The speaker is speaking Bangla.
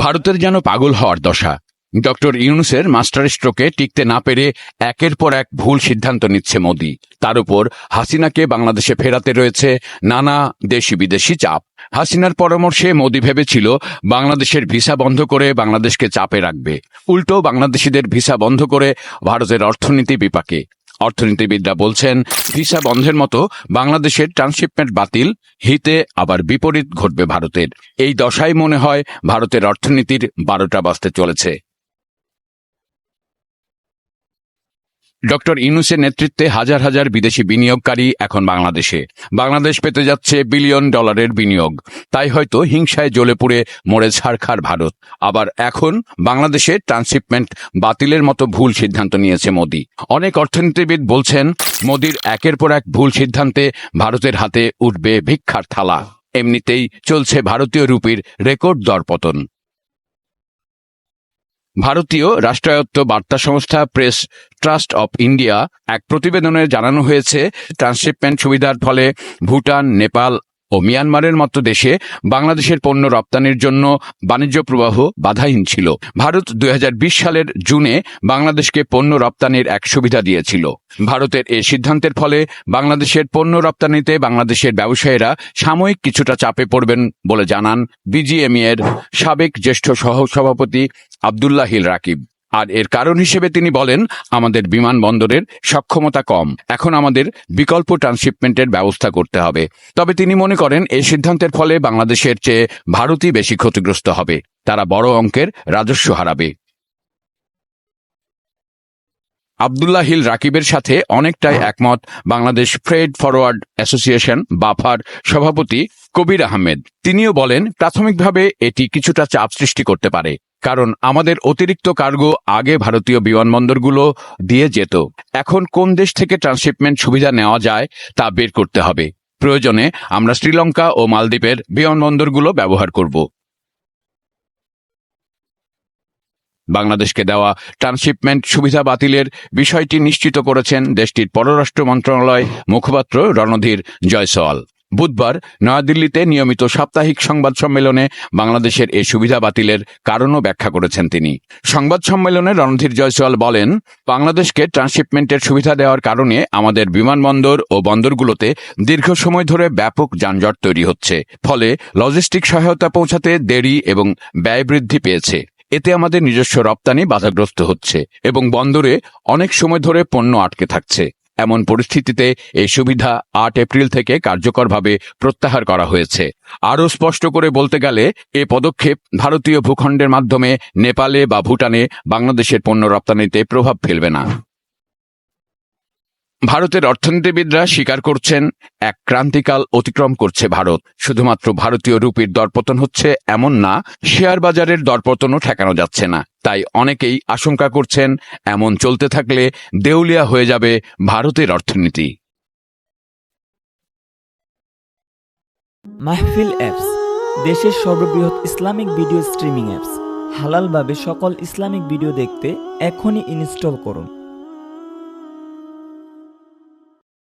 ভারতের যেন পাগল হওয়ার দশা। ডক্টর ইউনূসের মাস্টার স্ট্রোকে টিকতে না পেরে একের পর এক ভুল সিদ্ধান্ত নিচ্ছে মোদি। তার উপর হাসিনাকে বাংলাদেশে ফেরাতে রয়েছে নানা দেশি বিদেশি চাপ। হাসিনার পরামর্শে মোদি ভেবেছিল বাংলাদেশের ভিসা বন্ধ করে বাংলাদেশকে চাপে রাখবে। উল্টো বাংলাদেশিদের ভিসা বন্ধ করে ভারতের অর্থনীতি বিপাকে। অর্থনীতিবিদরা বলছেন, ভিসা বন্ধের মতো বাংলাদেশের ট্রান্সশিপমেন্ট বাতিল, হিতে আবার বিপরীত ঘটবে ভারতের। এই দশায় মনে হয় ভারতের অর্থনীতির 12টা বাজতে চলেছে। ডক্টর ইউনূসের নেতৃত্বে হাজার হাজার বিদেশি বিনিয়োগকারী এখন বাংলাদেশে। বাংলাদেশ পেতে যাচ্ছে বিলিয়ন ডলারের বিনিয়োগ। তাই হয়তো হিংসায় জ্বলে পুড়ে মরে ছারখার ভারত। আবার এখন বাংলাদেশে ট্রান্সশিপমেন্ট বাতিলের মতো ভুল সিদ্ধান্ত নিয়েছে মোদি। অনেক অর্থনীতিবিদ বলছেন, মোদির একের পর এক ভুল সিদ্ধান্তে ভারতের হাতে উঠবে ভিক্ষার থালা। এমনিতেই চলছে ভারতীয় রুপির রেকর্ড দরপতন। ভারতীয় রাষ্ট্রায়ত্ত বার্তা সংস্থা প্রেস ট্রাস্ট অব ইন্ডিয়া এক প্রতিবেদনে জানানো হয়েছে, ট্রান্সশিপমেন্ট সুবিধার ফলে ভুটান, নেপাল ও মিয়ানমারের মতো দেশে বাংলাদেশের পণ্য রপ্তানির জন্য বাণিজ্য প্রবাহ বাধাহীন ছিল। ভারত 2020 সালের জুনে বাংলাদেশকে পণ্য রপ্তানির এক সুবিধা দিয়েছিল। ভারতের এই সিদ্ধান্তের ফলে বাংলাদেশের পণ্য রপ্তানিতে বাংলাদেশের ব্যবসায়ীরা সাময়িক কিছুটা চাপে পড়বেন বলে জানান বিজিএমইএ এর সাবেক জ্যেষ্ঠ সহসভাপতি আব্দুল্লাহ হিল রাকিব। আর এর কারণ হিসেবে তিনি বলেন, আমাদের বিমানবন্দরের সক্ষমতা কম, এখন আমাদের বিকল্প ট্রান্সশিপমেন্টের ব্যবস্থা করতে হবে। তবে তিনি মনে করেন, এই সিদ্ধান্তের ফলে বাংলাদেশের চেয়ে ভারতই বেশি ক্ষতিগ্রস্ত হবে। তারা বড় অঙ্কের রাজস্ব হারাবে। আব্দুল্লাহ হিল রাকিবের সাথে অনেকটাই একমত Bangladesh Fred forward association buffer সভাপতি কবির আহমেদ। তিনিও বলেন, প্রাথমিকভাবে এটি কিছুটা চাপ সৃষ্টি করতে পারে, কারণ আমাদের অতিরিক্ত কার্গো আগে ভারতীয় বিমানবন্দরগুলো দিয়ে যেত। এখন কোন দেশ থেকে ট্রান্সশিপমেন্ট সুবিধা নেওয়া যায় তা বের করতে হবে। প্রয়োজনে আমরা শ্রীলঙ্কা ও মালদ্বীপের বিমানবন্দরগুলো ব্যবহার করব। বাংলাদেশকে দেওয়া ট্রান্সশিপমেন্ট সুবিধা বাতিলের বিষয়টি নিশ্চিত করেছেন দেশটির পররাষ্ট্র মন্ত্রণালয় মুখপাত্র রণধীর জয়সওয়াল। বুধবার নয়াদিল্লিতে নিয়মিত সাপ্তাহিক সংবাদ সম্মেলনে বাংলাদেশের এই সুবিধা বাতিলের কারণও ব্যাখ্যা করেছেন তিনি। সংবাদ সম্মেলনে রণধীর জয়সওয়াল বলেন, বাংলাদেশকে ট্রান্সশিপমেন্টের সুবিধা দেওয়ার কারণে আমাদের বিমানবন্দর ও বন্দরগুলোতে দীর্ঘ সময় ধরে ব্যাপক যানজট তৈরি হচ্ছে। ফলে লজিস্টিক সহায়তা পৌঁছাতে দেরি এবং ব্যয় বৃদ্ধি পেয়েছে। এতে আমাদের নিজস্ব রপ্তানি বাধাগ্রস্ত হচ্ছে এবং বন্দরে অনেক সময় ধরে পণ্য আটকে থাকছে। এমন পরিস্থিতিতে এই সুবিধা 8 এপ্রিল থেকে কার্যকরভাবে প্রত্যাহার করা হয়েছে। আরও স্পষ্ট করে বলতে গেলে, এ পদক্ষেপ ভারতীয় ভূখণ্ডের মাধ্যমে নেপালে বা ভুটানে বাংলাদেশের পণ্য রপ্তানিতে প্রভাব ফেলবে না। ভারতের অর্থনীতিবিদরা স্বীকার করছেন, এক ক্রান্তিকাল অতিক্রম করছে ভারত। শুধুমাত্র ভারতীয় রুপির দরপতন হচ্ছে এমন না, শেয়ার বাজারের দরপতনও ঠেকানো যাচ্ছে না। তাই অনেকেই আশঙ্কা করছেন, এমন চলতে থাকলে দেউলিয়া হয়ে যাবে ভারতের অর্থনীতি। মাহফিল অ্যাপস, দেশের সর্ববৃহৎ ইসলামিক ভিডিও স্ট্রিমিং অ্যাপস। হালালভাবে সকল ইসলামিক ভিডিও দেখতে এখনই ইনস্টল করুন।